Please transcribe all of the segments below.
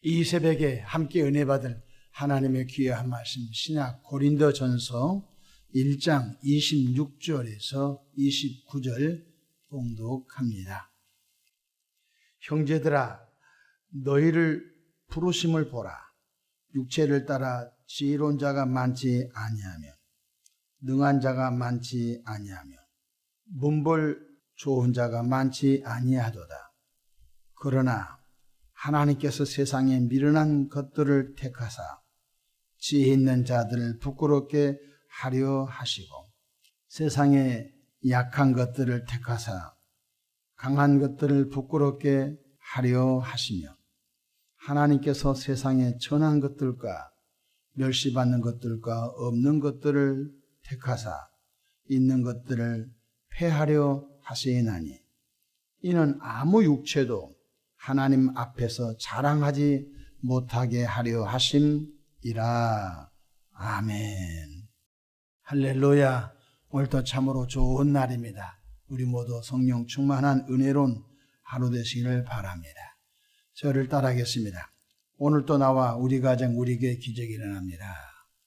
이 새벽에 함께 은혜 받을 하나님의 귀한 말씀 신약 고린도전서 1장 26절에서 29절 봉독합니다. 형제들아, 너희를 부르심을 보라. 육체를 따라 지혜로운 자가 많지 아니하며 능한 자가 많지 아니하며 문벌 좋은 자가 많지 아니하도다. 그러나 하나님께서 세상에 미련한 것들을 택하사 지혜 있는 자들을 부끄럽게 하려 하시고 세상에 약한 것들을 택하사 강한 것들을 부끄럽게 하려 하시며 하나님께서 세상에 천한 것들과 멸시받는 것들과 없는 것들을 택하사 있는 것들을 폐하려 하시나니 이는 아무 육체도 하나님 앞에서 자랑하지 못하게 하려 하심이라. 아멘. 할렐루야. 오늘도 참으로 좋은 날입니다. 우리 모두 성령 충만한 은혜로운 하루 되시기를 바랍니다. 저를 따라하겠습니다. 오늘도 나와 우리 가정 우리에게 기적이 일어납니다.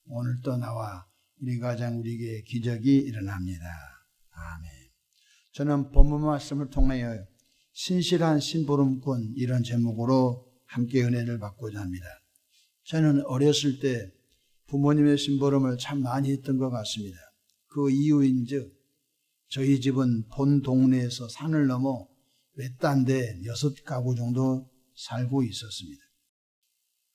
오늘도 나와 우리 가정 우리에게 기적이 일어납니다. 아멘. 저는 본문 말씀을 통하여 신실한 심부름꾼 이런 제목으로 함께 은혜를 받고자 합니다. 저는 어렸을 때 부모님의 심부름을 참 많이 했던 것 같습니다. 그 이유인즉 저희 집은 본 동네에서 산을 넘어 외딴데 6가구 정도 살고 있었습니다.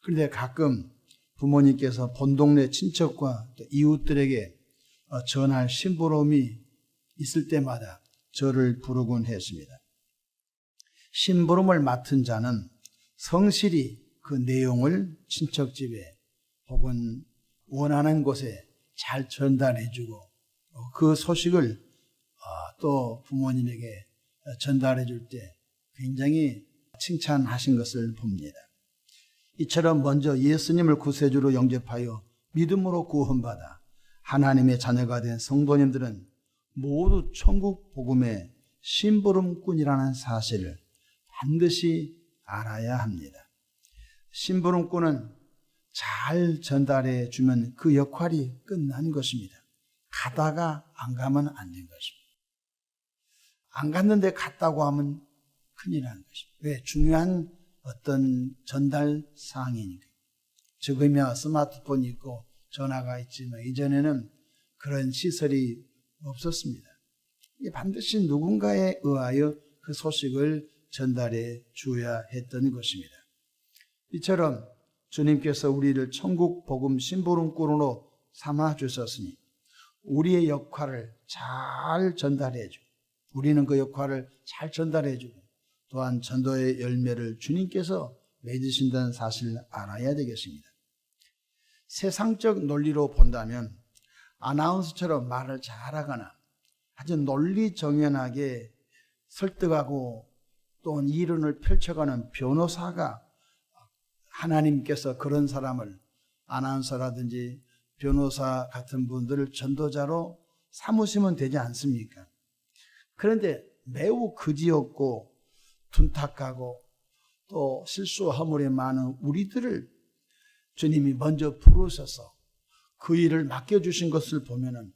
그런데 가끔 부모님께서 본 동네 친척과 이웃들에게 전할 심부름이 있을 때마다 저를 부르곤 했습니다. 심부름을 맡은 자는 성실히 그 내용을 친척집에 혹은 원하는 곳에 잘 전달해주고 그 소식을 또 부모님에게 전달해 줄 때 굉장히 칭찬하신 것을 봅니다. 이처럼 먼저 예수님을 구세주로 영접하여 믿음으로 구원받아 하나님의 자녀가 된 성도님들은 모두 천국 복음의 심부름꾼이라는 사실을 반드시 알아야 합니다. 심부름꾼은 잘 전달해 주면 그 역할이 끝난 것입니다. 가다가 안 가면 안 된 것입니다. 안 갔는데 갔다고 하면 큰일 나는 것입니다. 왜? 중요한 어떤 전달 사항이니까. 지금이야 스마트폰이 있고 전화가 있지만 이전에는 그런 시설이 없었습니다. 반드시 누군가에 의하여 그 소식을 전달해 주어야 했던 것입니다. 이처럼 주님께서 우리를 천국 복음 심부름꾼으로 삼아 주셨으니 우리의 역할을 잘 전달해 주고 우리는 그 역할을 잘 전달해 주고 또한 전도의 열매를 주님께서 맺으신다는 사실을 알아야 되겠습니다. 세상적 논리로 본다면 아나운서처럼 말을 잘하거나 아주 논리정연하게 설득하고 또는 이론을 펼쳐가는 변호사가 하나님께서 그런 사람을 아나운서라든지 변호사 같은 분들을 전도자로 삼으시면 되지 않습니까? 그런데 매우 그지없고 둔탁하고 또 실수와 허물이 많은 우리들을 주님이 먼저 부르셔서 그 일을 맡겨주신 것을 보면은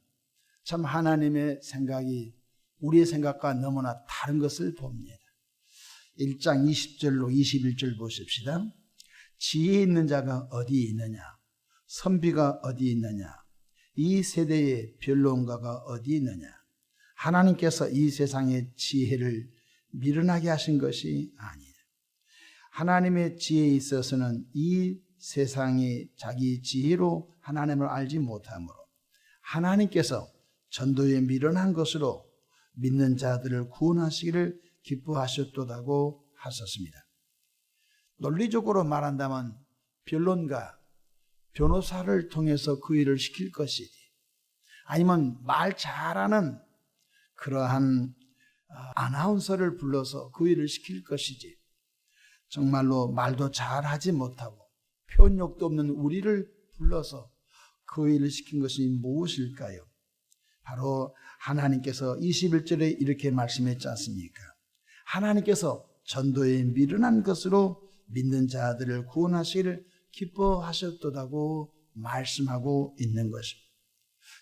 참 하나님의 생각이 우리의 생각과 너무나 다른 것을 봅니다. 1장 20절로 21절 보십시다. 지혜 있는 자가 어디 있느냐? 선비가 어디 있느냐? 이 세대의 변론가가 어디 있느냐? 하나님께서 이 세상의 지혜를 미련하게 하신 것이 아니냐. 하나님의 지혜에 있어서는 이 세상이 자기 지혜로 하나님을 알지 못하므로 하나님께서 전도에 미련한 것으로 믿는 자들을 구원하시기를 기뻐하셨도다고 하셨습니다. 논리적으로 말한다면 변론가, 변호사를 통해서 그 일을 시킬 것이지 아니면 말 잘하는 그러한 아나운서를 불러서 그 일을 시킬 것이지 정말로 말도 잘하지 못하고 표현력도 없는 우리를 불러서 그 일을 시킨 것이 무엇일까요? 바로 하나님께서 21절에 이렇게 말씀했지 않습니까? 하나님께서 전도에 미련한 것으로 믿는 자들을 구원하시기를 기뻐하셨도다고 말씀하고 있는 것입니다.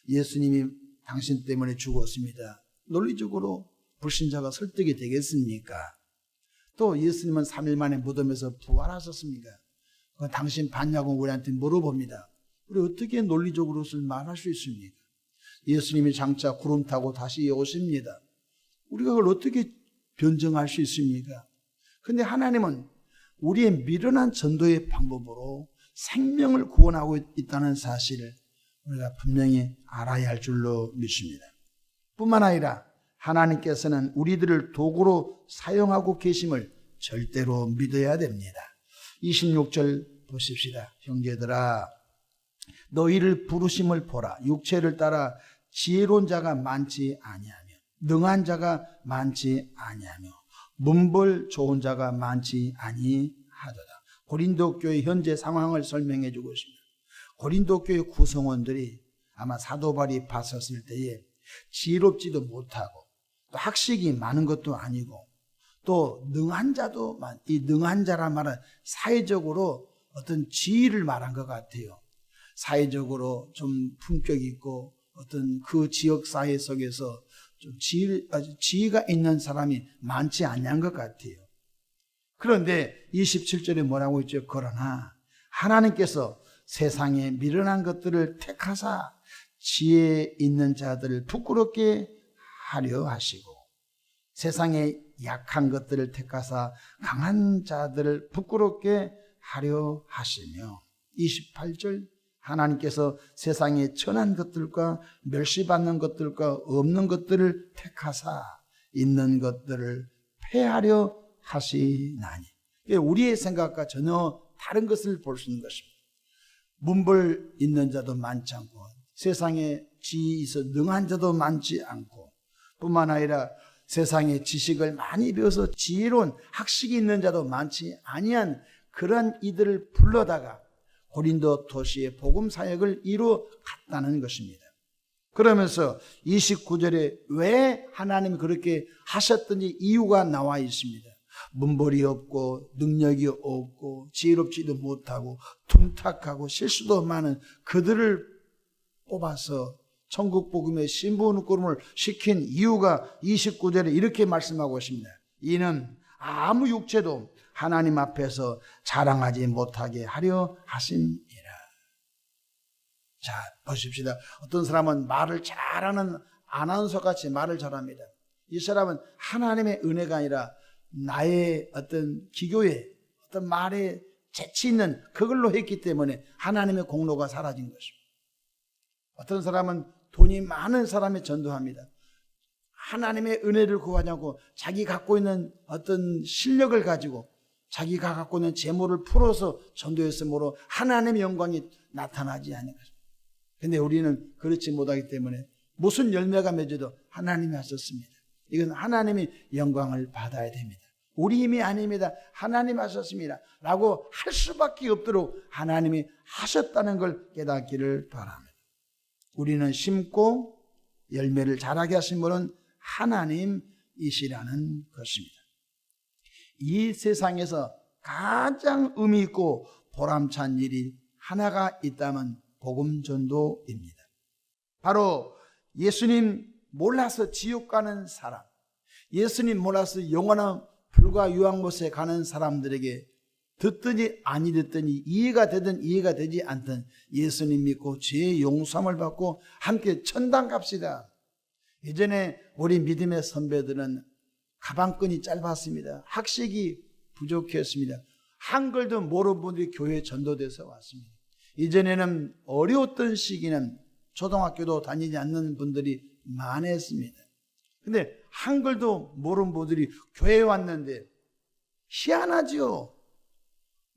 예수님이 당신 때문에 죽었습니다. 논리적으로 불신자가 설득이 되겠습니까? 또 예수님은 3일 만에 무덤에서 부활하셨습니까? 그건 당신 봤냐고 우리한테 물어봅니다. 우리 어떻게 논리적으로 말할 수 있습니까? 예수님이 장차 구름 타고 다시 오십니다. 우리가 그걸 어떻게 변증할 수 있습니까? 근데 하나님은 우리의 미련한 전도의 방법으로 생명을 구원하고 있다는 사실을 우리가 분명히 알아야 할 줄로 믿습니다. 뿐만 아니라 하나님께서는 우리들을 도구로 사용하고 계심을 절대로 믿어야 됩니다. 26절 보십시다. 형제들아, 너희를 부르심을 보라. 육체를 따라 지혜로운 자가 많지 아니하며 능한 자가 많지 아니하며 문벌 좋은 자가 많지 아니하도다. 고린도 교회 현재 상황을 설명해 주고 있습니다. 고린도 교회 구성원들이 아마 사도 바울이 봤었을 때에 지혜롭지도 못하고 또 학식이 많은 것도 아니고 또 능한 자도 이 능한 자란 말은 사회적으로 어떤 지위를 말한 것 같아요. 사회적으로 좀 품격 있고 어떤 그 지역 사회 속에서 좀 지위가 있는 사람이 많지 않은 것 같아요. 그런데 27절에 뭐라고 있죠? 그러나 하나님께서 세상에 미련한 것들을 택하사 지혜 있는 자들을 부끄럽게 하려 하시고 세상에 약한 것들을 택하사 강한 자들을 부끄럽게 하려 하시며 28절 하나님께서 세상에 천한 것들과 멸시받는 것들과 없는 것들을 택하사 있는 것들을 폐하려 하시나니 우리의 생각과 전혀 다른 것을 볼 수 있는 것입니다. 문벌 있는 자도 많지 않고 세상에 지혜 있어 능한 자도 많지 않고 뿐만 아니라 세상에 지식을 많이 배워서 지혜로운 학식이 있는 자도 많지 아니한 그런 이들을 불러다가 고린도 도시의 복음 사역을 이루어 갔다는 것입니다. 그러면서 29절에 왜 하나님이 그렇게 하셨든지 이유가 나와 있습니다. 문벌이 없고 능력이 없고 지혜롭지도 못하고 둔탁하고 실수도 많은 그들을 뽑아서 천국 복음의 신부름을 시킨 이유가 29절에 이렇게 말씀하고 있습니다. 이는 아무 육체도 하나님 앞에서 자랑하지 못하게 하려 하심이라. 자, 보십시다. 어떤 사람은 말을 잘하는 아나운서같이 말을 잘합니다. 이 사람은 하나님의 은혜가 아니라 나의 어떤 기교에 어떤 말에 재치 있는 그걸로 했기 때문에 하나님의 공로가 사라진 것입니다. 어떤 사람은 돈이 많은 사람이 전도합니다. 하나님의 은혜를 구하냐고 자기 갖고 있는 어떤 실력을 가지고 자기가 갖고 있는 재물을 풀어서 전도했으므로 하나님의 영광이 나타나지 않는 것입니다. 그런데 우리는 그렇지 못하기 때문에 무슨 열매가 맺어도 하나님이 하셨습니다. 이건 하나님이 영광을 받아야 됩니다. 우리 힘이 아닙니다. 하나님이 하셨습니다. 라고 할 수밖에 없도록 하나님이 하셨다는 걸 깨닫기를 바랍니다. 우리는 심고 열매를 자라게 하신 분은 하나님이시라는 것입니다. 이 세상에서 가장 의미 있고 보람찬 일이 하나가 있다면 복음 전도입니다. 바로 예수님 몰라서 지옥 가는 사람, 예수님 몰라서 영원한 불과 유황못에 가는 사람들에게 듣더니 아니 듣더니 이해가 되든 이해가 되지 않든 예수님 믿고 죄의 용서함을 받고 함께 천당 갑시다. 예전에 우리 믿음의 선배들은 가방끈이 짧았습니다. 학식이 부족했습니다. 한글도 모르는 분들이 교회에 전도돼서 왔습니다. 이전에는 어려웠던 시기는 초등학교도 다니지 않는 분들이 많았습니다. 근데 한글도 모르는 분들이 교회에 왔는데 희한하지요.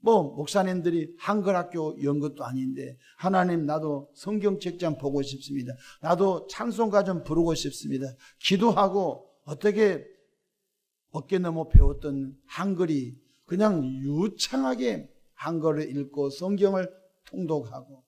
목사님들이 한글 학교 연 것도 아닌데 하나님 나도 성경책 좀 보고 싶습니다. 나도 찬송가 좀 부르고 싶습니다. 기도하고 어떻게 어깨 넘어 배웠던 한글이 그냥 유창하게 한글을 읽고 성경을 통독하고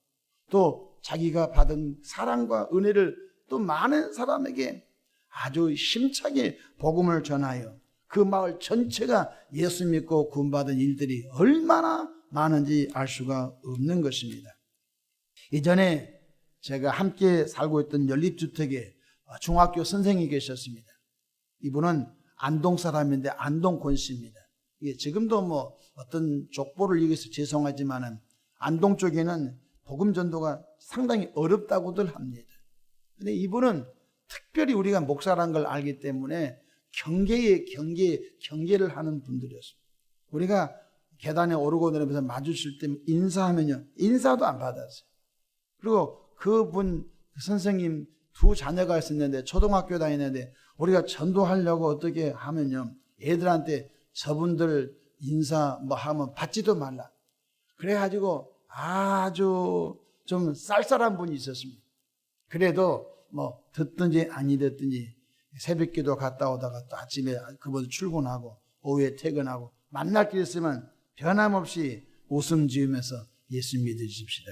또 자기가 받은 사랑과 은혜를 또 많은 사람에게 아주 힘차게 복음을 전하여 그 마을 전체가 예수 믿고 구원받은 일들이 얼마나 많은지 알 수가 없는 것입니다. 이전에 제가 함께 살고 있던 연립주택에 중학교 선생님이 계셨습니다. 이분은 안동 사람인데 안동권 씨입니다. 이게 지금도 뭐 어떤 족보를 얘기해서 죄송하지만은 안동 쪽에는 복음 전도가 상당히 어렵다고들 합니다. 근데 이분은 특별히 우리가 목사란 걸 알기 때문에 경계를 하는 분들이었습니다. 우리가 계단에 오르고 내리면서 마주칠 때 인사하면요, 인사도 안 받았어요. 그리고 그분 선생님 두 자녀가 있었는데 초등학교 다니는데 우리가 전도하려고 어떻게 하면요, 애들한테 저분들 인사 뭐 하면 받지도 말라. 그래가지고 아주 좀 쌀쌀한 분이 있었습니다. 그래도 뭐 듣든지 아니 듣든지 새벽기도 갔다 오다가 또 아침에 그분 출근하고 오후에 퇴근하고 만날 길 있으면 변함없이 웃음 지으면서 예수 믿으십시다.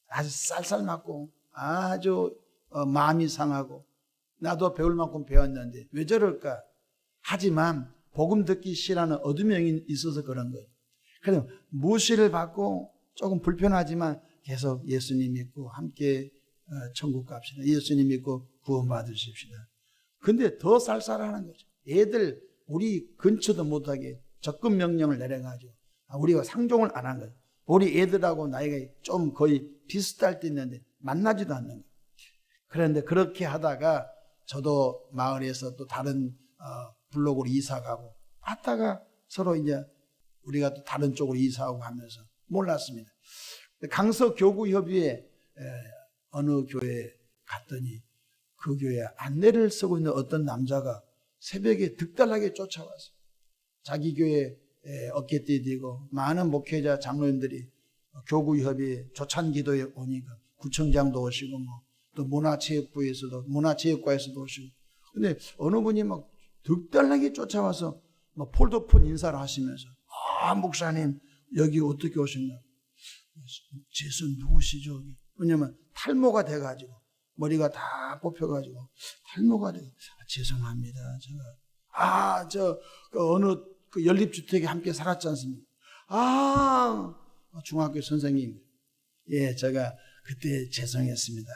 아주 쌀쌀 맞고 아주 마음이 상하고 나도 배울 만큼 배웠는데 왜 저럴까? 하지만 복음 듣기 싫어하는 어둠이 있어서 그런 거예요. 그래서 무시를 받고 조금 불편하지만 계속 예수님 믿고 함께 천국 갑시다. 예수님 믿고 구원 받으십시다. 근데 더 쌀쌀하는 거죠. 애들 우리 근처도 못하게 접근 명령을 내려가지고 우리가 상종을 안 한 거예요. 우리 애들하고 나이가 좀 거의 비슷할 때 있는데 만나지도 않는 거예요. 그런데 그렇게 하다가 저도 마을에서 또 다른 블록으로 이사 가고 하다가 서로 이제 우리가 또 다른 쪽으로 이사하고 하면서 몰랐습니다. 강서교구협의회 어느 교회에 갔더니 그 교회에 안내를 쓰고 있는 어떤 남자가 새벽에 득달나게 쫓아왔어요. 자기 교회에 어깨띠 대고 많은 목회자 장로님들이 교구협의회 조찬기도에 오니까 구청장도 오시고 뭐 또 문화체육과에서도 오시고 근데 어느 분이 막 득달나게 쫓아와서 뭐 폴더폰 인사를 하시면서 목사님 여기 어떻게 오셨나? 제선 누구시죠? 왜냐면 탈모가 돼가지고 머리가 다 뽑혀가지고 탈모가 돼서 죄송합니다. 제가 어느 그 연립주택에 함께 살았지 않습니까? 중학교 선생님. 예, 제가 그때 죄송했습니다.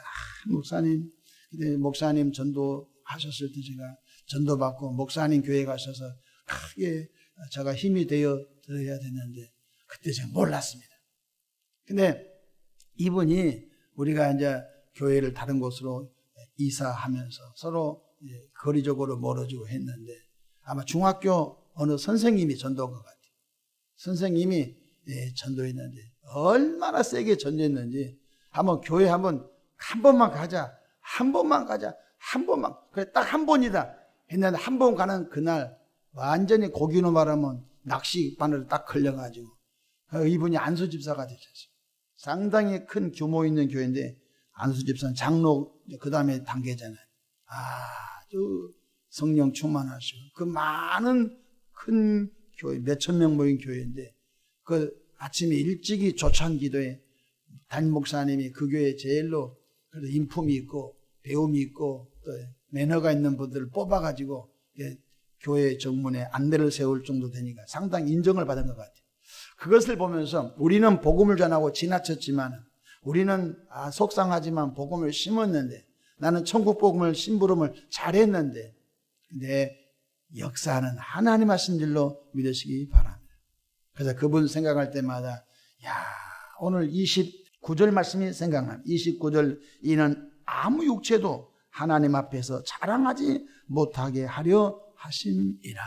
목사님, 그때 목사님 전도하셨을 때 제가 전도받고 목사님 교회 가셔서 크게 제가 힘이 되어 드려야 되는데 그때 제가 몰랐습니다. 근데 이분이 우리가 이제 교회를 다른 곳으로 이사하면서 서로 거리적으로 멀어지고 했는데 아마 중학교 어느 선생님이 전도한 것 같아요. 선생님이 전도했는데 얼마나 세게 전도했는지 한번 교회 한 번만 가자. 그래 딱 한 번이다 했는데 한 번 가는 그날 완전히 고기로 말하면 낚시바늘에 딱 걸려가지고 이분이 안수집사가 되셨어요. 상당히 큰 규모 있는 교회인데 안수집사는 장로 그 다음에 단계잖아요. 아주 성령 충만하시고 그 많은 큰 교회 몇천 명 모인 교회인데 그 아침에 일찍이 조찬기도에 담임 목사님이 그 교회 제일로 그래도 인품이 있고 배움이 있고 또 매너가 있는 분들을 뽑아가지고 교회 정문에 안내를 세울 정도 되니까 상당히 인정을 받은 것 같아요. 그것을 보면서 우리는 복음을 전하고 지나쳤지만 우리는 속상하지만 복음을 심었는데 나는 천국 복음을 심부름을 잘했는데 근데 역사는 하나님 하신 줄로 믿으시기 바랍니다. 그래서 그분 생각할 때마다 오늘 29절 말씀이 생각납니다. 29절 이는 아무 육체도 하나님 앞에서 자랑하지 못하게 하려 하심이라.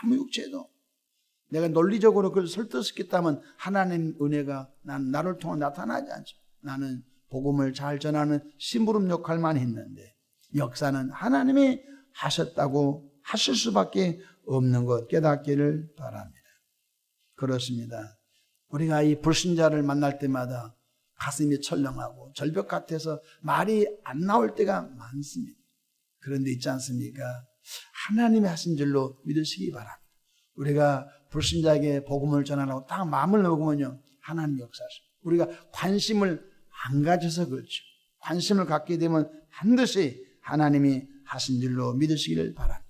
아무 육체도 내가 논리적으로 그걸 설득시켰다면 하나님 은혜가 나를 통해 나타나지 않죠. 나는 복음을 잘 전하는 심부름 역할만 했는데 역사는 하나님이 하셨다고 하실 수밖에 없는 것 깨닫기를 바랍니다. 그렇습니다. 우리가 이 불신자를 만날 때마다 가슴이 철렁하고 절벽 같아서 말이 안 나올 때가 많습니다. 그런데 있지 않습니까? 하나님이 하신 줄로 믿으시기 바랍니다. 우리가 불신자에게 복음을 전하라고 딱 마음을 먹으면요 하나님 역사하십니다. 우리가 관심을 안 가져서 그렇죠. 관심을 갖게 되면 반드시 하나님이 하신 줄로 믿으시기를 바랍니다.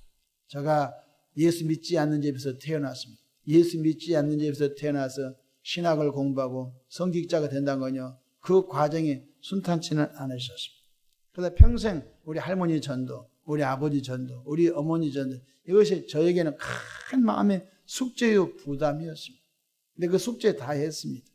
제가 예수 믿지 않는 집에서 태어났습니다. 예수 믿지 않는 집에서 태어나서 신학을 공부하고 성직자가 된다는 거요. 그 과정이 순탄치는 않으셨습니다. 그래서 평생 우리 할머니 전도, 우리 아버지 전도, 우리 어머니 전도, 이것이 저에게는 큰 마음의 숙제요 부담이었습니다. 근데 그 숙제 다 했습니다.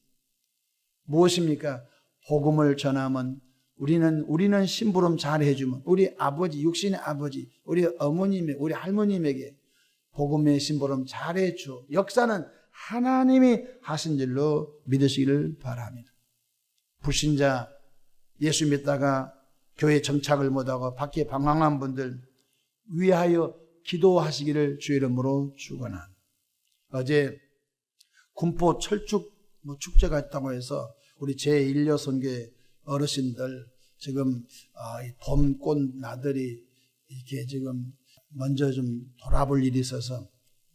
무엇입니까? 복음을 전하면 우리는 심부름 잘 해주면 우리 아버지, 육신의 아버지, 우리 어머님의, 우리 할머님에게 복음의 심부름 잘 해줘. 역사는 하나님이 하신 줄로 믿으시기를 바랍니다. 불신자, 예수 믿다가 교회 정착을 못하고 밖에 방황한 분들 위하여 기도하시기를 주의 이름으로 축원합니다. 어제 군포 철쭉 축제가 있다고 해서 우리 제1여선교회 어르신들 지금 봄꽃 나들이 이렇게 지금 먼저 좀 돌아볼 일이 있어서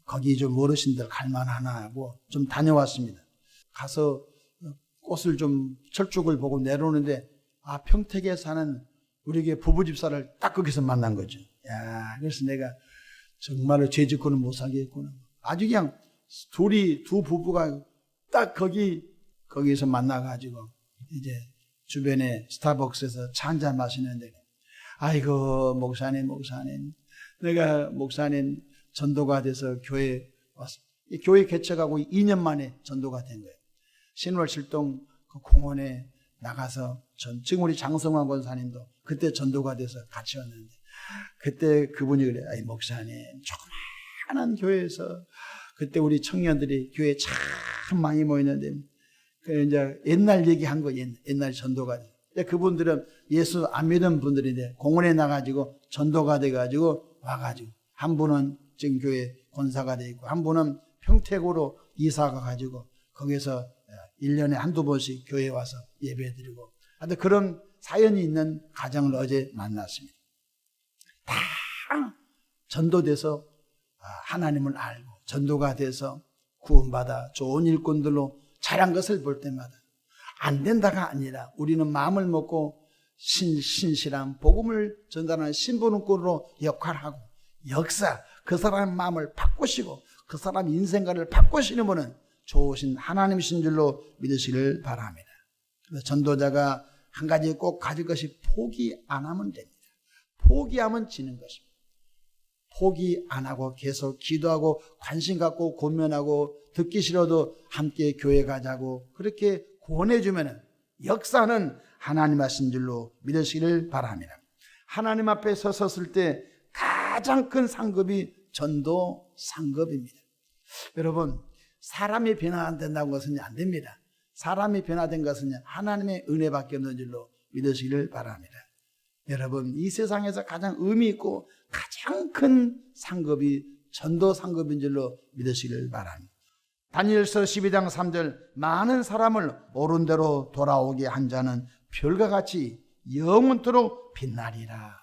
거기 좀 어르신들 갈만하나 하고 좀 다녀왔습니다. 가서 꽃을 좀 철쭉을 보고 내려오는데 평택에 사는 우리에게 부부 집사를 딱 거기서 만난 거죠. 야, 그래서 내가 정말로 죄 짓고는 못 살겠구나. 아주 그냥 두 부부가 딱 거기서 만나가지고 이제 주변에 스타벅스에서 차 한잔 마시는데, 아이고 목사님 내가 목사님 전도가 돼서 교회에 왔습니다. 교회 개척하고 2년 만에 전도가 된 거예요. 신월실동 그 공원에 나가서 지금 우리 장성환 권사님도 그때 전도가 돼서 같이 왔는데, 그때 그분이 그래, 아이 목사님 조그마한 교회에서 그때 우리 청년들이 교회에 참 많이 모였는데 그 이제 옛날 얘기한 거, 옛날 전도가 돼. 그분들은 예수 안 믿은 분들인데 공원에 나가지고 전도가 돼가지고 와가지고, 한 분은 지금 교회 권사가 돼 있고 한 분은 평택으로 이사가 가지고 거기서 1년에 한두 번씩 교회에 와서 예배드리고, 하여튼 그런 사연이 있는 가정을 어제 만났습니다. 다 전도돼서 하나님을 알고 전도가 돼서 구원받아 좋은 일꾼들로 자란 것을 볼 때마다 안 된다가 아니라 우리는 마음을 먹고 신실한 복음을 전달하는 신부름꾼으로 역할하고 역사, 그 사람의 마음을 바꾸시고 그 사람 인생관을 바꾸시는 분은 좋으신 하나님이신 줄로 믿으시기를 바랍니다. 그래서 전도자가 한 가지 꼭 가질 것이 포기 안 하면 됩니다. 포기하면 지는 것입니다. 포기 안 하고 계속 기도하고 관심 갖고 고면하고 듣기 싫어도 함께 교회 가자고 그렇게 권해주면 역사는 하나님 하신 줄로 믿으시기를 바랍니다. 하나님 앞에 섰을 때 가장 큰 상급이 전도 상급입니다. 여러분, 사람이 변화 안 된다는 것은 안 됩니다. 사람이 변화된 것은 하나님의 은혜밖에 없는 줄로 믿으시기를 바랍니다. 여러분, 이 세상에서 가장 의미 있고 가장 큰 상급이 전도 상급인 줄로 믿으시기를 바랍니다. 다니엘서 12장 3절, 많은 사람을 옳은 대로 돌아오게 한 자는 별과 같이 영원토록 빛나리라.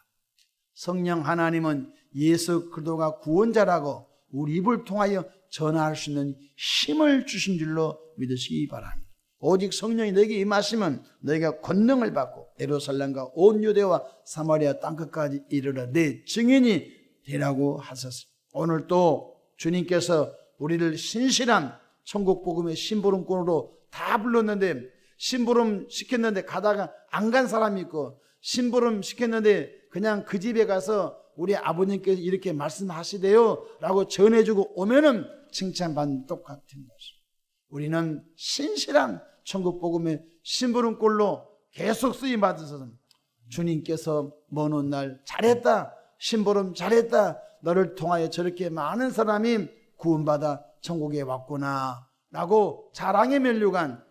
성령 하나님은 예수 그리스도가 구원자라고 우리 입을 통하여 전할 수 있는 힘을 주신 줄로 믿으시기 바랍니다. 오직 성령이 너에게 임하시면 너희가 권능을 받고 예루살렘과 온 유대와 사마리아 땅끝까지 이르러 내 증인이 되라고 하셨습니다. 오늘 또 주님께서 우리를 신실한 천국 복음의 심부름꾼으로 다 불렀는데, 심부름 시켰는데 가다가 안 간 사람이 있고, 심부름 시켰는데 그냥 그 집에 가서 우리 아버님께서 이렇게 말씀하시대요 라고 전해주고 오면은 칭찬받는 똑같은 것입니다. 우리는 신실한 천국 복음의 심부름꾼로 계속 쓰임 받으셔서 주님께서 먼 훗날 잘했다, 심부름 잘했다, 너를 통하여 저렇게 많은 사람이 구원받아 천국에 왔구나 라고 자랑의 면류관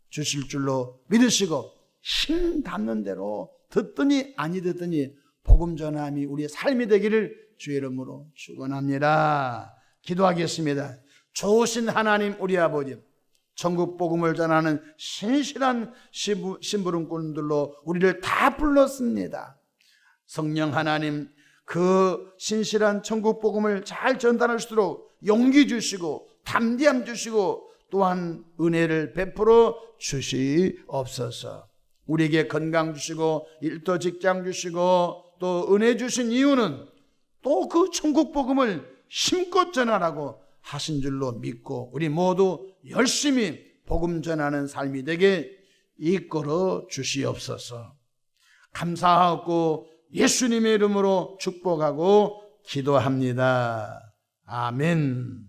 주실 줄로 믿으시고, 힘 닿는 대로 듣더니 아니 듣더니 복음 전함이 우리의 삶이 되기를 주의 이름으로 축원합니다. 기도하겠습니다. 좋으신 하나님 우리 아버지, 천국 복음을 전하는 신실한 심부름꾼들로 우리를 다 불렀습니다. 성령 하나님, 그 신실한 천국 복음을 잘 전달할 수 있도록 용기 주시고 담대함 주시고 또한 은혜를 베풀어 주시옵소서. 우리에게 건강 주시고 일도 직장 주시고 또 은혜 주신 이유는 또 그 천국 복음을 심고 전하라고 하신 줄로 믿고 우리 모두 열심히 복음 전하는 삶이 되게 이끌어 주시옵소서. 감사하고 예수님의 이름으로 축복하고 기도합니다. 아멘.